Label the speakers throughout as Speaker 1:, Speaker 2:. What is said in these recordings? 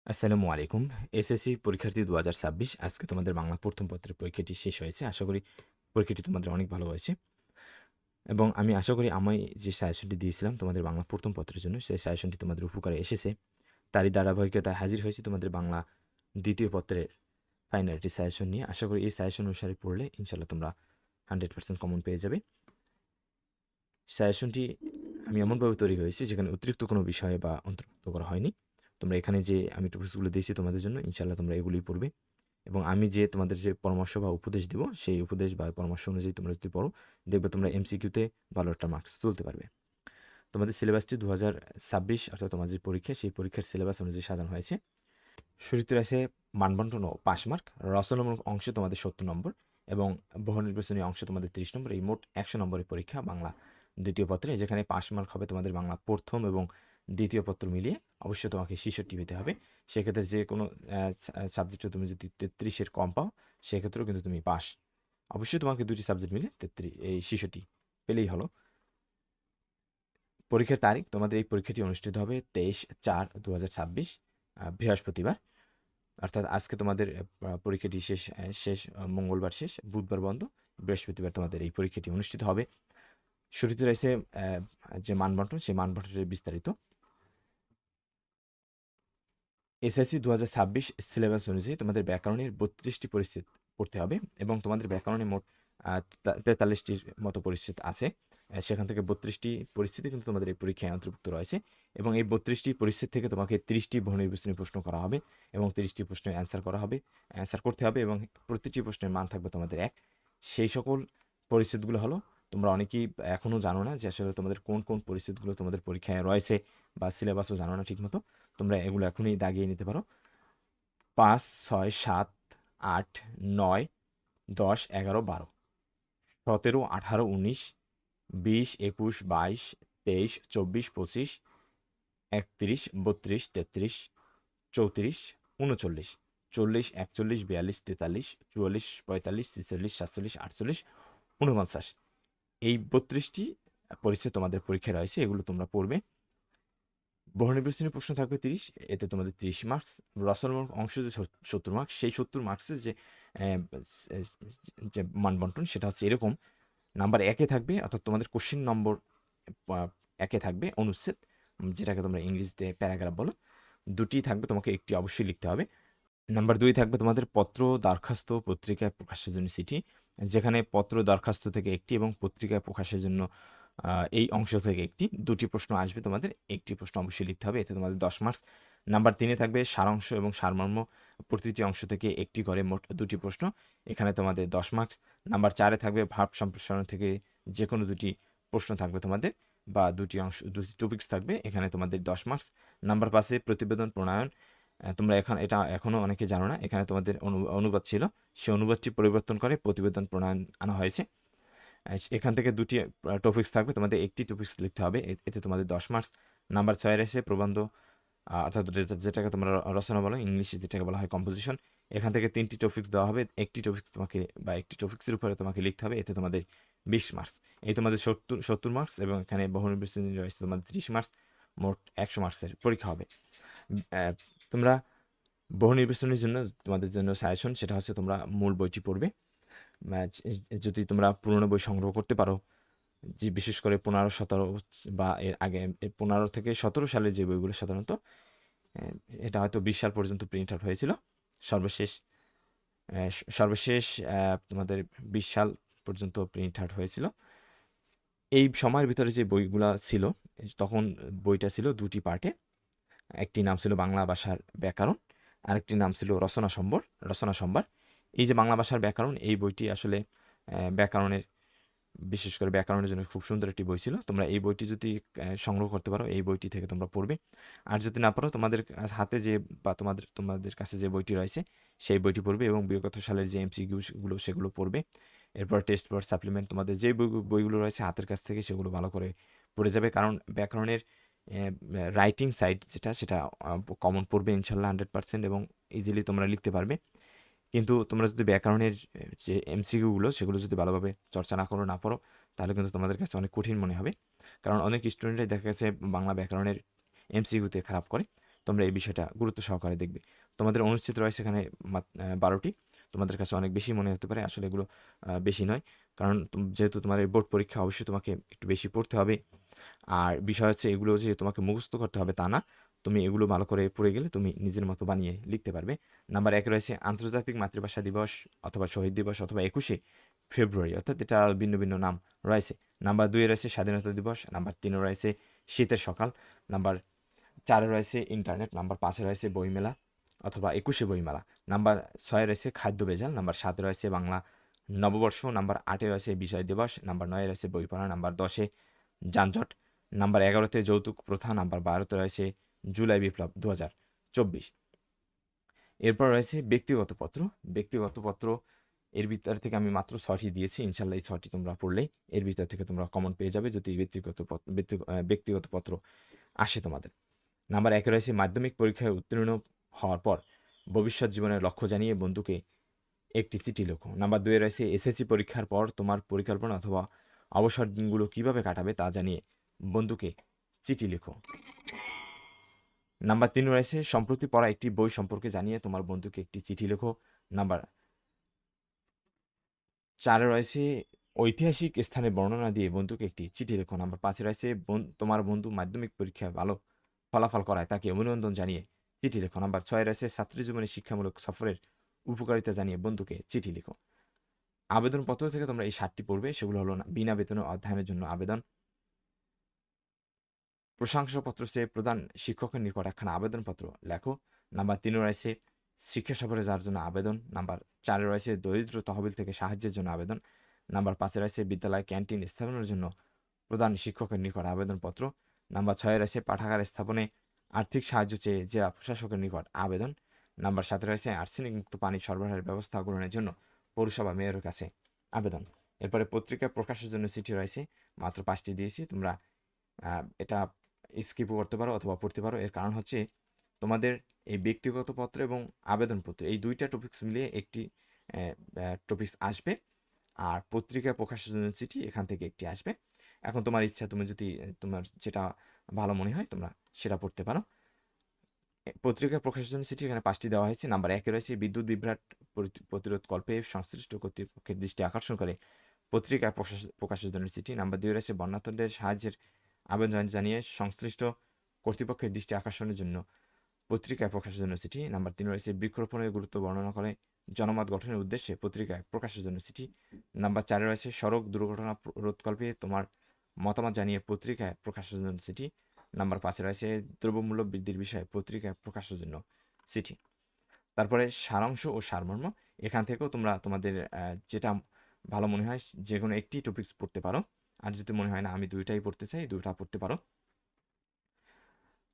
Speaker 1: আসসালামু আলাইকুম। এসএসসি পরীক্ষার্থী ২০২৬ আজকে তোমাদের বাংলা প্রথম পত্রের পরীক্ষাটি শেষ হয়েছে। আশা করি পরীক্ষাটি তোমাদের অনেক ভালো হয়েছে এবং আমি আশা করি আমি যে সাজেশনটি দিয়েছিলাম তোমাদের বাংলা প্রথম পত্রের জন্য, সেই সাজেশনটি তোমাদের উপকারে এসেছে। তারই ধারাবাহিকতায় হাজির হয়েছি তোমাদের বাংলা দ্বিতীয় পত্রের ফাইনাল একটি সাজেশন নিয়ে। আশা করি এই সাজেশন অনুসারে পড়লে ইনশাআল্লাহ তোমরা 100% কমন পেয়ে যাবে। সাজেশনটি আমি এমনভাবে তৈরি করেছি যেখানে অতিরিক্ত কোনো বিষয় বা অন্তর্ভুক্ত করা হয়নি। তোমরা এখানে যে আমি টপিকসগুলো দিয়েছি তোমাদের জন্য, ইনশাআল্লাহ তোমরা এগুলোই পড়বে এবং আমি যে তোমাদের যে পরামর্শ বা উপদেশ দিব, সেই উপদেশ বা পরামর্শ অনুযায়ী তোমরা যদি পড়ো, দেখবে তোমরা এমসিকিউতে ভালো একটা মার্কস তুলতে পারবে। তোমাদের সিলেবাসটি 2026 অর্থাৎ তোমাদের যে পরীক্ষা, সেই পরীক্ষার সিলেবাস অনুযায়ী সাজানো হয়েছে। শুরুতে আছে মানবন্টন ও পাস মার্ক। রচনামূলক অংশে তোমাদের 70 নম্বর এবং বহু নির্বাচনী অংশে তোমাদের 30 নম্বর। এই মোট 100 নম্বরের পরীক্ষা বাংলা দ্বিতীয় পত্রে, যেখানে পাস মার্ক হবে তোমাদের বাংলা প্রথম এবং দ্বিতীয় পত্র মিলিয়ে অবশ্যই তোমাকে 66 পেতে হবে। সেক্ষেত্রে যে কোনো সাবজেক্টে তুমি যদি 33-এর কম পাও, সেক্ষেত্রেও কিন্তু তুমি পাস। অবশ্যই তোমাকে দুটি সাবজেক্ট মিলে 66 পেলেই হলো। পরীক্ষার তারিখ, তোমাদের এই পরীক্ষাটি অনুষ্ঠিত হবে 23/4/2026 বৃহস্পতিবার, অর্থাৎ আজকে তোমাদের পরীক্ষাটি শেষ মঙ্গলবার শেষ, বুধবার বন্ধ, বৃহস্পতিবার তোমাদের এই পরীক্ষাটি অনুষ্ঠিত হবে। শুরুতে রয়েছে যে মানবন্টন, সেই মানবন্টনের বিস্তারিত। এসএসসি 2026 সিলেবাস অনুযায়ী তোমাদের ব্যাকরণের 32টি পরিচ্ছেদ পড়তে হবে এবং তোমাদের ব্যাকরণে মোট 43টির মতো পরিচ্ছেদ আছে। সেখান থেকে 32টি পরিচ্ছেদে কিন্তু তোমাদের এই পরীক্ষায় অন্তর্ভুক্ত রয়েছে এবং এই 32টি পরিচ্ছেদ থেকে তোমাকে 30টি বহুনির্বাচনী প্রশ্ন করা হবে এবং 30টি প্রশ্নের অ্যান্সার করতে হবে এবং প্রতিটি প্রশ্নের মান থাকবে তোমাদের 1। সেই সকল পরিচ্ছেদগুলো হলো, তোমরা অনেকেই এখনও জানো না যে আসলে তোমাদের কোন কোন পরিচ্ছেদগুলো তোমাদের পরীক্ষায় রয়েছে বা সিলেবাসও জানো না ঠিকমতো। তোমরা এগুলো এখনই দাগিয়ে নিতে পারো। 5, 6, 7, 8, 9, 10, 11, 12, 17, 18, 19, 20, 21, 22, 23, 24, 25, 31, 32, 33, 34, 39, 40, 41, 42, 43, 44, 45, 46, 47, 48, 49। এই 32টি পরিচ্ছেদ তোমাদের পরীক্ষায় রয়েছে, এগুলো তোমরা পড়বে। বহুনির্বাচনী প্রশ্ন থাকবে 30, এতে তোমাদের 30 মার্কস। রচনামূলক অংশ যে 70 মার্কস, সেই 70 মার্কসের যে মানবন্টন সেটা হচ্ছে এরকম: নাম্বার 1-এ থাকবে, অর্থাৎ তোমাদের কোশ্চেন নম্বর 1-এ থাকবে অনুচ্ছেদ, যেটাকে তোমরা ইংরেজিতে প্যারাগ্রাফ বলো। 2টি থাকবে, তোমাকে একটি অবশ্যই লিখতে হবে। নাম্বার 2 থাকবে তোমাদের পত্র, দরখাস্ত, পত্রিকায় প্রকাশের জন্য চিঠি, যেখানে পত্র, দরখাস্ত থেকে একটি এবং পত্রিকায় প্রকাশের জন্য এই অংশ থেকে দুটি প্রশ্ন আসবে, তোমাদের একটি প্রশ্ন অবশ্যই লিখতে হবে, এতে তোমাদের 10 মার্কস। নাম্বার 3-এ থাকবে সারাংশ এবং সারমর্ম, প্রতিটি অংশ থেকে একটি করে মোট 2টি প্রশ্ন, এখানে তোমাদের 10 মার্কস। নাম্বার 4-এ থাকবে ভাব সম্প্রসারণ থেকে যে কোনো 2টি প্রশ্ন থাকবে তোমাদের, বা 2টি টপিক্স থাকবে, এখানে তোমাদের 10 মার্কস। নাম্বার 5-এ প্রতিবেদন প্রণয়ন, তোমরা এটা এখনও অনেকে জানো না, এখানে তোমাদের অনুবাদ ছিল, সেই অনুবাদটি পরিবর্তন করে প্রতিবেদন প্রণয়ন আনা হয়েছে। এখান থেকে 2টি টপিক্স থাকবে, তোমাদের একটি টপিক্স লিখতে হবে, এতে তোমাদের 10 মার্কস। নাম্বার 6-এর এসে প্রবন্ধ, অর্থাৎ যেটাকে তোমরা রচনা বলো, ইংলিশে যেটাকে বলা হয় কম্পোজিশন, এখান থেকে 3টি টপিক্স দেওয়া হবে, একটি টপিক্স তোমাকে বা একটি টপিক্সের উপরে তোমাকে লিখতে হবে, এতে তোমাদের 20 মার্কস। এই তোমাদের 70 মার্কস এবং এখানে বহুনির্বাচনী রয়েছে তোমাদের 30 মার্কস, মোট 100 মার্কসের পরীক্ষা হবে। তোমরা বহুনির্বাচনের জন্য তোমাদের জন্য সাজেশন, সেটা হচ্ছে তোমরা মূল বইটি পড়বে। যদি তোমরা পুরনো বই সংগ্রহ করতে পারো, যে বিশেষ করে 15-17 বা এর আগে 15 থেকে 17 সালের যে বইগুলো সাধারণত, এটা হয়তো 20 সাল পর্যন্ত প্রিন্ট আউট হয়েছিল, সর্বশেষ সর্বশেষ তোমাদের 20 সাল পর্যন্ত প্রিন্ট আউট হয়েছিল। এই সময়ের ভিতরে যে বইগুলা ছিল, তখন বইটা ছিল 2টি পার্টে। একটি নাম ছিল বাংলা ভাষার ব্যাকরণ, আরেকটি নাম ছিল রচনা সম্ভার। এই যে বাংলা ভাষার ব্যাকরণ, এই বইটি আসলে ব্যাকরণের, বিশেষ করে ব্যাকরণের জন্য খুব সুন্দর একটি বই ছিল। তোমরা এই বইটি যদি সংগ্রহ করতে পারো, এই বইটি থেকে তোমরা পড়বে। আর যদি না পারো, তোমাদের হাতে যে বা তোমাদের কাছে যে বইটি রয়েছে, সেই বইটি পড়বে এবং বিগত সালের যে এমসিকিউগুলো সেগুলো পড়বে। এরপর টেস্ট পেপার, সাপ্লিমেন্ট, তোমাদের যে বইগুলো রয়েছে হাতের কাছ থেকে, সেগুলো ভালো করে পড়ে যাবে, কারণ ব্যাকরণের রাইটিং সাইড সেটা কমন পড়বে ইনশাল্লাহ 100%, এবং ইজিলি তোমরা লিখতে পারবে। কিন্তু তোমরা যদি ব্যাকরণের যে এমসিকিউগুলো, সেগুলো যদি ভালোভাবে চর্চা না পড়ো, তাহলে কিন্তু তোমাদের কাছে অনেক কঠিন মনে হবে, কারণ অনেক স্টুডেন্টরাই দেখা গেছে বাংলা ব্যাকরণের এমসিকিউতে খারাপ করে। তোমরা এই বিষয়টা গুরুত্ব সহকারে দেখবে। তোমাদের অনুচ্ছেদ রয়েছে এখানে 12টি। তোমাদের কাছে অনেক বেশি মনে হতে পারে, আসলে এগুলো বেশি নয়, কারণ যেহেতু তোমার এই বোর্ড পরীক্ষা, অবশ্যই তোমাকে একটু বেশি পড়তে হবে। আর বিষয় হচ্ছে এগুলো যে তোমাকে মুখস্থ করতে হবে তা না, তুমি এগুলো ভালো করে পড়ে গেলে তুমি নিজের মতো বানিয়ে লিখতে পারবে। নাম্বার 1 রয়েছে আন্তর্জাতিক মাতৃভাষা দিবস অথবা শহীদ দিবস অথবা 21শে ফেব্রুয়ারি, অর্থাৎ এটা ভিন্ন ভিন্ন নাম রয়েছে। নাম্বার 2 রয়েছে স্বাধীনতা দিবস। নাম্বার 3 রয়েছে শীতের সকাল। নাম্বার 4 রয়েছে ইন্টারনেট। নাম্বার 5 রয়েছে বইমেলা অথবা 21শে বইমেলা। নাম্বার 6 রয়েছে খাদ্য ভেজাল। নাম্বার 7 রয়েছে বাংলা নববর্ষ। নাম্বার 8 রয়েছে বিজয় দিবস। নাম্বার 9 রয়েছে বই পড়া। নাম্বার 10 যানজট। নাম্বার 11 যৌতুক প্রথা। নাম্বার 12 রয়েছে জুলাই বিপ্লব 2024। এরপর রয়েছে ব্যক্তিগত পত্র। ব্যক্তিগত পত্র এর ভিতর থেকে আমি মাত্র 6টি দিয়েছি, ইনশাল্লাহ এই 6টি তোমরা পড়লেই এর ভিতর থেকে তোমরা কমন পেয়ে যাবে যদি ব্যক্তিগত পত্র আসে তোমাদের। নাম্বার 1 রয়েছে মাধ্যমিক পরীক্ষায় উত্তীর্ণ হওয়ার পর ভবিষ্যৎ জীবনের লক্ষ্য জানিয়ে বন্ধুকে একটি চিঠি লেখো। নাম্বার 2 রয়েছে এসএসসি পরীক্ষার পর তোমার পরিকল্পনা অথবা অবসর দিনগুলো কিভাবে কাটাবে তা জানিয়ে বন্ধুকে চিঠি লেখো। নাম্বার 3 রয়েছে সম্প্রতি পড়া একটি বই সম্পর্কে জানিয়ে তোমার বন্ধুকে একটি চিঠি লেখো। নাম্বার 4 রয়েছে ঐতিহাসিক স্থানের বর্ণনা দিয়ে বন্ধুকে একটি চিঠি লেখো। নাম্বার 5 রয়েছে তোমার বন্ধু মাধ্যমিক পরীক্ষায় ভালো ফলাফল করায় তাকে অভিনন্দন জানিয়ে চিঠি লেখো। নাম্বার 6 রয়েছে ছাত্রী জীবনে শিক্ষামূলক সফরের উপকারিতা জানিয়ে বন্ধুকে চিঠি লিখো। আবেদনপত্র থেকে তোমরা এই 7টি পড়বে, সেগুলো হলো বিনা বেতনে অধ্যয়নের জন্য আবেদন, প্রশংসাপত্র চেয়ে প্রধান শিক্ষকের নিকট একখানা আবেদনপত্র লেখো। নাম্বার 3 রয়েছে শিক্ষা সফরে যাওয়ার জন্য আবেদন। নাম্বার 4 রয়েছে দরিদ্র তহবিল থেকে সাহায্যের জন্য আবেদন। নাম্বার 5 রয়েছে বিদ্যালয় ক্যান্টিন স্থাপনের জন্য প্রধান শিক্ষকের নিকট আবেদনপত্র। নাম্বার 6 রয়েছে পাঠাগার স্থাপনে আর্থিক সাহায্য চেয়ে জেলা প্রশাসকের নিকট আবেদন। নাম্বার 7 রয়েছে আর্সেনিক মুক্ত পানি সরবরাহের ব্যবস্থা গ্রহণের জন্য পৌরসভা মেয়রের কাছে আবেদন। এরপরে পত্রিকা প্রকাশের জন্য চিঠি রয়েছে, মাত্র 5টি দিয়েছি, তোমরা এটা স্কিপও করতে পারো অথবা পড়তে পারো। এর কারণ হচ্ছে তোমাদের এই ব্যক্তিগত পত্র এবং আবেদনপত্র এই দুইটা টপিকস মিলিয়ে একটি টপিকস আসবে, আর পত্রিকা প্রকাশের জন্য চিঠি এখান থেকে একটি আসবে। এখন তোমার ইচ্ছা, তুমি যদি তোমার যেটা ভালো মনে হয় তোমরা সেটা পড়তে পারো। পত্রিকা প্রকাশের জন্য চিঠি এখানে 5টি দেওয়া হয়েছে। নাম্বার 1 রয়েছে বিদ্যুৎ বিভ্রাট প্রতিরোধ কল্পে সংশ্লিষ্ট কর্তৃপক্ষের দৃষ্টি আকর্ষণ করে পত্রিকা প্রকাশের জন্য চিঠি। নাম্বার 2 রয়েছে বন্যার্তদের সাহায্যের আবেদন জানিয়ে সংশ্লিষ্ট কর্তৃপক্ষের দৃষ্টি আকর্ষণের জন্য পত্রিকায় প্রকাশের জন্য চিঠি। নাম্বার 3 রয়েছে বৃক্ষরোপণের গুরুত্ব বর্ণনা করে জনমত গঠনের উদ্দেশ্যে পত্রিকায় প্রকাশের জন্য চিঠি। নাম্বার 4 রয়েছে সড়ক দুর্ঘটনা রোধকল্পে তোমার মতামত জানিয়ে পত্রিকায় প্রকাশের জন্য চিঠি। নাম্বার 5 রয়েছে দ্রব্যমূল্য বৃদ্ধির বিষয়ে পত্রিকায় প্রকাশের জন্য চিঠি। তারপরে সারাংশ ও সারমর্ম, এখান থেকেও তোমরা তোমাদের যেটা ভালো মনে হয় যে কোনো একটি টপিকস পড়তে পারো, আর যদি মনে হয় না আমি দুইটাই পড়তে চাই, দুইটা পড়তে পারো,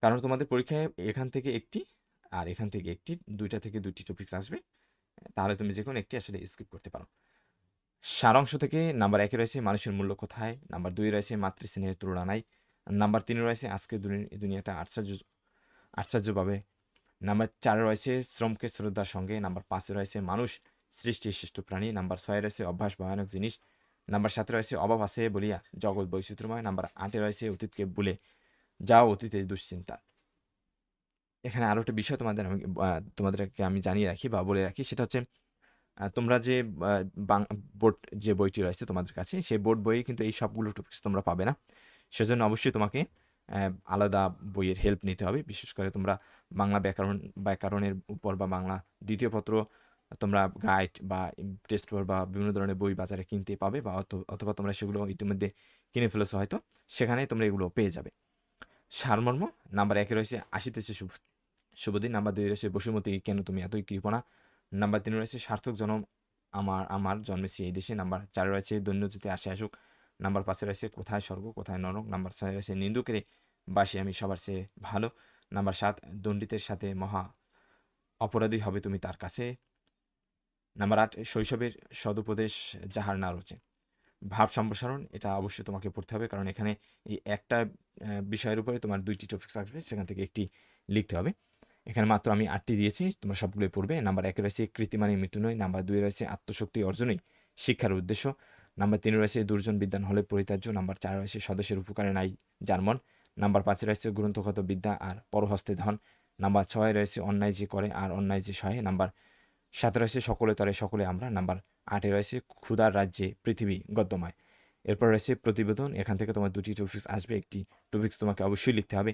Speaker 1: কারণ তোমাদের পরীক্ষায় এখান থেকে একটি আর এখান থেকে একটি, দুইটা থেকে দুইটি টপিকস আসবে, তাহলে তুমি যে কোনো একটি আসলে স্কিপ করতে পারো। সারাংশ থেকে নাম্বার 1 রয়েছে মানুষের মূল্য কোথায়। নাম্বার 2 রয়েছে মাতৃস্নেহের তুলনা নাই। নাম্বার 3 রয়েছে আজকের দুনিয়াটা আশ্চর্যভাবে। নাম্বার 4 রয়েছে শ্রমকে শ্রদ্ধার সঙ্গে। নাম্বার 5 রয়েছে মানুষ সৃষ্টির শ্রেষ্ঠ প্রাণী। নাম্বার 6 রয়েছে অভ্যাস ভয়ানক জিনিস। নাম্বার 7 রয়েছে অভাব আছে বলিয়া জগৎ বৈচিত্র্যময়। নাম্বার 8 রয়েছে অতীতকে ভুলে যাও অতীতের দুশ্চিন্তা। এখানে আরও একটা বিষয় তোমাদেরকে আমি জানিয়ে রাখি বা বলে রাখি, সেটা হচ্ছে তোমরা যে বোর্ড যে বইটি রয়েছে তোমাদের কাছে, সেই বোর্ড বইয়ে কিন্তু এই সবগুলো টপিকস তোমরা পাবে না। সেজন্য অবশ্যই তোমাকে আলাদা বইয়ের হেল্প নিতে হবে। বিশেষ করে তোমরা বাংলা ব্যাকরণের উপর বা বাংলা দ্বিতীয় পত্র তোমরা গাইড বা টেস্ট পেপার বা বিভিন্ন ধরনের বই বাজারে কিনতে পাবে, বা অথবা তোমরা সেগুলো ইতিমধ্যে কিনে ফেলেছো হয়তো, সেখানে তোমরা এগুলো পেয়ে যাবে। সারমর্ম, নাম্বার 1 রয়েছে আসিতেছে শুভদিন। নাম্বার 2 রয়েছে বসুমতী কেন তুমি এতই কৃপণা। নাম্বার 3 রয়েছে সার্থক জনম আমার জন্মেছি এই দেশে। নাম্বার 4 রয়েছে দৈন্যজ্যোতি আসে আসুক। নাম্বার 5 রয়েছে কোথায় স্বর্গ কোথায় নরক। নাম্বার 6 রয়েছে নিন্দুকেরে বাসি আমি সবার চেয়ে ভালো। নাম্বার 7 দণ্ডিতের সাথে মহা অপরাধী হবে তুমি তার কাছে। নাম্বার 8 শৈশবের সদুপদেশ যাহার না রয়েছে। ভাব সম্প্রসারণ, এটা অবশ্যই তোমাকে পড়তে হবে, কারণ এখানে এই একটা বিষয়ের উপরে তোমার 2টি টপিকস আসবে, সেখান থেকে একটি লিখতে হবে। এখানে মাত্র আমি 8টি দিয়েছি, তোমরা সবগুলোই পড়বে। নাম্বার 1 রয়েছে কৃতিমানের মৃত্যু নয়। নাম্বার 2 রয়েছে আত্মশক্তি অর্জনই শিক্ষার উদ্দেশ্য। নাম্বার 3 রয়েছে দুর্জন বিদ্যান হলে পরিত্যাজ্য। নাম্বার 4 রয়েছে স্বদেশের উপকারে নাই যার মন। নাম্বার 5 রয়েছে গ্রন্থগত বিদ্যা আর পরহস্তে ধন। নাম্বার 6 রয়েছে অন্যায় যে করে আর অন্যায় যে সহে। নাম্বার 7 রয়েছে সকলে তরে সকলে আমরা। নাম্বার 8 রয়েছে ক্ষুধার রাজ্যে পৃথিবী গদ্যময়। এরপর রয়েছে প্রতিবেদন। এখান থেকে তোমার 2টি টপিক্স আসবে, একটি টপিক্স তোমাকে অবশ্যই লিখতে হবে।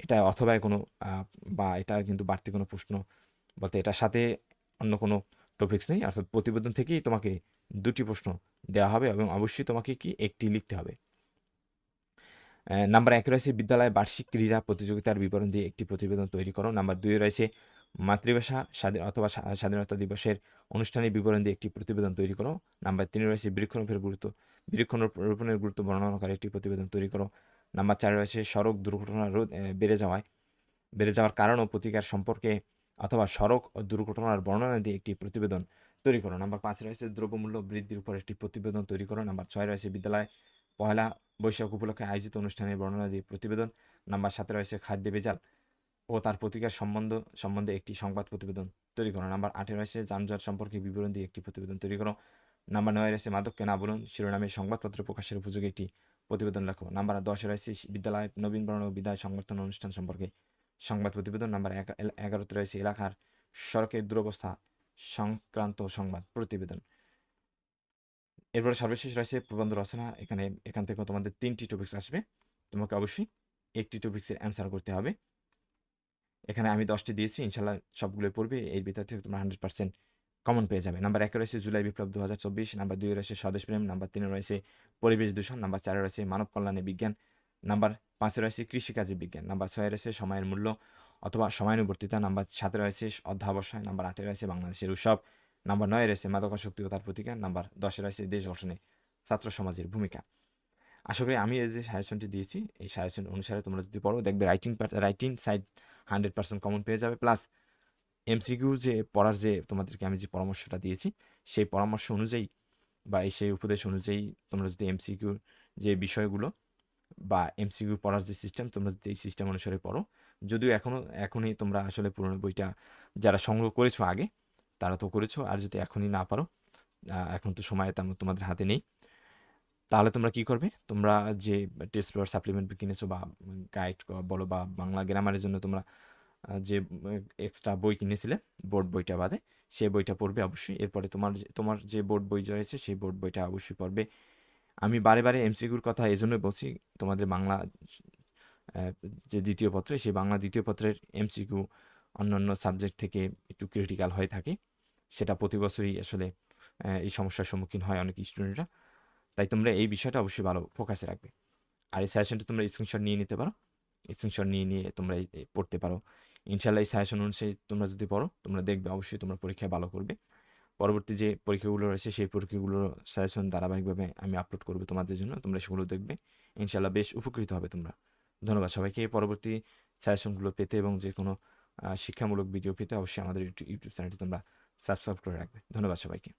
Speaker 1: এটা অথবা কোনো বা এটা কিন্তু বাড়তি কোনো প্রশ্ন বলতে এটার সাথে অন্য কোনো টপিক্স নেই, অর্থাৎ প্রতিবেদন থেকেই তোমাকে 2টি প্রশ্ন দেওয়া হবে এবং অবশ্যই তোমাকে কি একটি লিখতে হবে। নাম্বার 1 রয়েছে বিদ্যালয়ে বার্ষিক ক্রীড়া প্রতিযোগিতার বিবরণ দিয়ে একটি প্রতিবেদন তৈরি করো। নাম্বার 2 রয়েছে মাতৃভাষা অথবা স্বাধীনতা দিবসের অনুষ্ঠানের বিবরণ দিয়ে একটি প্রতিবেদন তৈরি করো। নাম্বার 3 রয়েছে বৃক্ষরোপণের গুরুত্ব বর্ণনা করে একটি প্রতিবেদন তৈরি করো। নাম্বার 4 রয়েছে সড়ক দুর্ঘটনা রোধ বেড়ে যাওয়ার কারণ ও প্রতিকার সম্পর্কে অথবা সড়ক ও দুর্ঘটনার বর্ণনা দিয়ে একটি প্রতিবেদন তৈরি করো। নাম্বার 5 রয়েছে দ্রব্যমূল্য বৃদ্ধির উপর একটি প্রতিবেদন তৈরি করো। নাম্বার 6 রয়েছে বিদ্যালয় পহেলা বৈশাখ উপলক্ষে আয়োজিত অনুষ্ঠানের বর্ণনা দিয়ে প্রতিবেদন। নাম্বার 7 রয়েছে খাদ্য ভেজাল ও তার প্রতিকার সম্বন্ধে একটি সংবাদ প্রতিবেদন তৈরি করো। নাম্বার 8 রয়েছে যানজট সম্পর্কে বিবরণ দিয়ে একটি প্রতিবেদন তৈরি করো। নাম্বার 9 রয়েছে মাদক কেনা বলুন শিরোনামে সংবাদপত্র প্রকাশের উপযোগী একটি প্রতিবেদন লেখো। নাম্বার 10 রয়েছে বিদ্যালয় নবীনবরণ ও বিদায় সংবর্ধনা অনুষ্ঠান সম্পর্কে সংবাদ প্রতিবেদন। নাম্বার 11 রয়েছে এলাকার সড়কের দুরবস্থা সংক্রান্ত সংবাদ প্রতিবেদন। এরপরে সর্বশেষ রয়েছে প্রবন্ধ রচনা। এখান থেকে তোমাদের 3টি টপিক্স আসবে, তোমাকে অবশ্যই একটি টপিক্সের অ্যান্সার করতে হবে। এখানে আমি 10টি দিয়েছি, ইনশাল্লাহ সবগুলো পড়বে, এর ভিতর থেকে তোমরা 100% কমন পেয়ে যাবে। নাম্বার 1 রয়েছে জুলাই বিপ্লব 2024। নাম্বার 2 রয়েছে স্বদেশপ্রেম। নাম্বার 3 রয়েছে পরিবেশ দূষণ। নাম্বার 4 রয়েছে মানব কল্যাণে বিজ্ঞান। নাম্বার 5 রয়েছে কৃষিকাজে বিজ্ঞান। নাম্বার 6 রয়েছে সময়ের মূল্য অথবা সময়ানুবর্তিতা। নাম্বার 7 রয়েছে অধ্যাবসায়। নাম্বার 8 রয়েছে বাংলাদেশের উৎসব। নাম্বার 9 রয়েছে মাদকাসক্তি ও তার প্রতিকার। নাম্বার 10 রয়েছে দেশ গঠনে ছাত্র সমাজের ভূমিকা। আশা করি আমি এই যে সাজেশনটি দিয়েছি এই সাজেশন অনুসারে তোমরা যদি পড়ো দেখবে রাইটিং সাইড 100% কমন পেয়ে যাবে। প্লাস এমসিকিউ যে পড়ার যে তোমাদেরকে আমি যে পরামর্শটা দিয়েছি সেই পরামর্শ অনুযায়ী বা সেই উপদেশ অনুযায়ী তোমরা যদি এমসিকিউর যে বিষয়গুলো বা এমসিকিউ পড়ার যে সিস্টেম তোমরা যদি এই সিস্টেম অনুসারে পড়ো, যদিও এখনই তোমরা আসলে পুরনো বইটা যারা সংগ্রহ করেছো আগে তারা তো করেছো, আর যদি এখনই না পারো, এখন তো সময় তেমন তোমাদের হাতে নেই, তাহলে তোমরা কি করবে, তোমরা যে টেস্ট পেপার সাপ্লিমেন্ট কিনেছো বা গাইড বলো বা বাংলা গ্রামারের জন্য তোমরা যে এক্সট্রা বই কিনেছিলে বোর্ড বইটা বাদে সেই বইটা পড়বে অবশ্যই। এরপরে তোমার যে বোর্ড বই রয়েছে সেই বোর্ড বইটা অবশ্যই পড়বে। আমি বারে বারে এমসিকিউর কথা এই জন্যই বলছি, তোমাদের বাংলা যে দ্বিতীয় পত্র সেই বাংলা দ্বিতীয় পত্রের এমসিকিউ অন্যান্য সাবজেক্ট থেকে একটু ক্রিটিক্যাল হয়ে থাকে, সেটা প্রতি বছরই আসলে এই সমস্যার সম্মুখীন হয় অনেক স্টুডেন্টরা। তাই তোমরা এই বিষয়টা অবশ্যই ভালো ফোকাসে রাখবে। আর এই সাজেশনটা তোমরা স্ক্রিনশট নিয়ে নিতে পারো, স্ক্রিনশট নিয়ে তোমরা পড়তে পারো। ইনশাল্লাহ এই সাজেশন অনুযায়ী তোমরা যদি পড়ো তোমরা দেখবে অবশ্যই তোমরা পরীক্ষায় ভালো করবে। পরবর্তী যে পরীক্ষাগুলো রয়েছে সেই পরীক্ষাগুলোর সাজেশন ধারাবাহিকভাবে আমি আপলোড করবো তোমাদের জন্য, তোমরা সেগুলো দেখবে, ইনশাল্লাহ বেশ উপকৃত হবে তোমরা। ধন্যবাদ সবাইকে। পরবর্তী সাজেশনগুলো পেতে এবং যে কোনো শিক্ষামূলক ভিডিও পেতে অবশ্যই আমাদের ইউটিউব চ্যানেলটি তোমরা সাবস্ক্রাইব করে রাখবে। ধন্যবাদ সবাইকে।